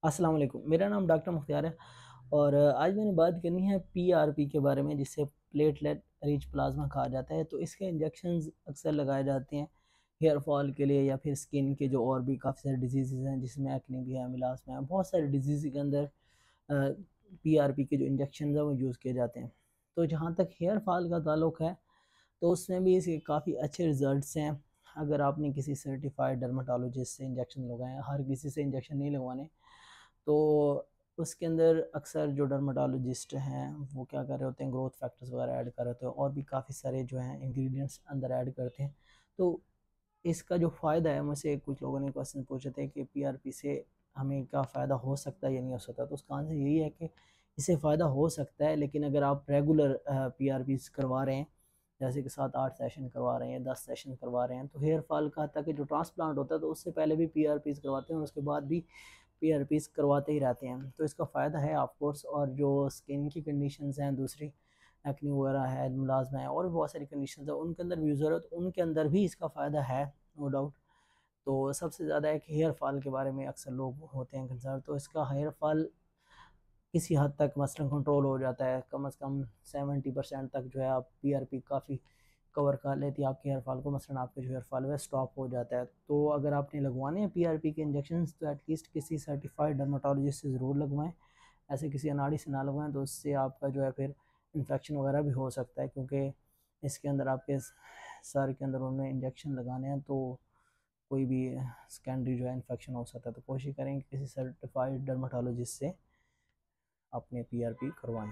अस्सलाम वालेकुम। मेरा नाम डॉक्टर मुख्तियार है और आज मैंने बात करनी है पीआरपी के बारे में, जिसे प्लेटलेट रिच प्लाज्मा कहा जाता है। तो इसके इंजेक्शंस अक्सर लगाए जाते हैं हेयर फॉल के लिए या फिर स्किन के जो और भी काफ़ी सारे डिजीज़ हैं, जिसमें एक्ने भी है, मिलास्मा है, बहुत सारे डिजीज़ के अंदर पीआरपी के जो इंजेक्शन हैं वो यूज़ किए जाते हैं। तो जहाँ तक हेयर फॉल का ताल्लुक है, तो उसमें भी इसके काफ़ी अच्छे रिजल्ट्स हैं। अगर आपने किसी सर्टिफाइड डर्मेटोलॉजिस्ट से इंजेक्शन लगवाए हैं, हर किसी से इंजेक्शन नहीं लगवाने, तो उसके अंदर अक्सर जो डर्मेटोलॉजिस्ट हैं वो क्या कर रहे होते हैं, ग्रोथ फैक्टर्स वगैरह ऐड कर रहे होते हैं और भी काफ़ी सारे जो हैं इंग्रेडिएंट्स अंदर ऐड करते हैं। तो इसका जो फ़ायदा है, मुझसे कुछ लोगों ने क्वेश्चन पूछे थे कि पीआरपी से हमें क्या फ़ायदा हो सकता है या नहीं हो सकता। तो उसका आंसर यही है कि इससे फ़ायदा हो सकता है, लेकिन अगर आप रेगुलर पीआरपीज करवा रहे हैं, जैसे कि 7-8 सेशन करवा रहे हैं, 10 सेशन करवा रहे हैं, तो हेयर फॉल का तक जो ट्रांसप्लांट होता है तो उससे पहले भी पीआरपीज करवाते हैं और उसके बाद भी पीआरपीज करवाते ही रहते हैं। तो इसका फ़ायदा है ऑफ कोर्स। और जो स्किन की कंडीशंस हैं दूसरी, एक्ने वगैरह है, मुलाजमा है और भी बहुत सारी कंडीशंस है, उनके अंदर भी ज़रूरत, उनके अंदर भी इसका फ़ायदा है, नो डाउट। तो सबसे ज़्यादा है कि हेयर फॉल के बारे में अक्सर लोग होते हैं कंसर्न, तो इसका हेयर फॉल किसी हद तक मसलन कंट्रोल हो जाता है। कम से कम 70% तक जो है आप पीआरपी काफ़ी कवर कर लेती है आपके हेयर फॉल को। मसलन आपके जो हेयर फॉल है स्टॉप हो जाता है। तो अगर आपने लगवाने हैं पीआरपी के इंजेक्शन, तो एटलीस्ट किसी सर्टिफाइड डर्माटोलॉजिस्ट से ज़रूर लगवाएं। ऐसे किसी अनाड़ी से ना लगवाएं, तो उससे आपका जो है फिर इन्फेक्शन वगैरह भी हो सकता है, क्योंकि इसके अंदर आपके सर के अंदर उन्होंने इंजेक्शन लगाने हैं, तो कोई भी सेकेंडरी जो है इन्फेक्शन हो सकता है। तो कोशिश करें कि किसी सर्टिफाइड डर्माटोलॉजिस्ट से अपने पीआरपी करवाएं।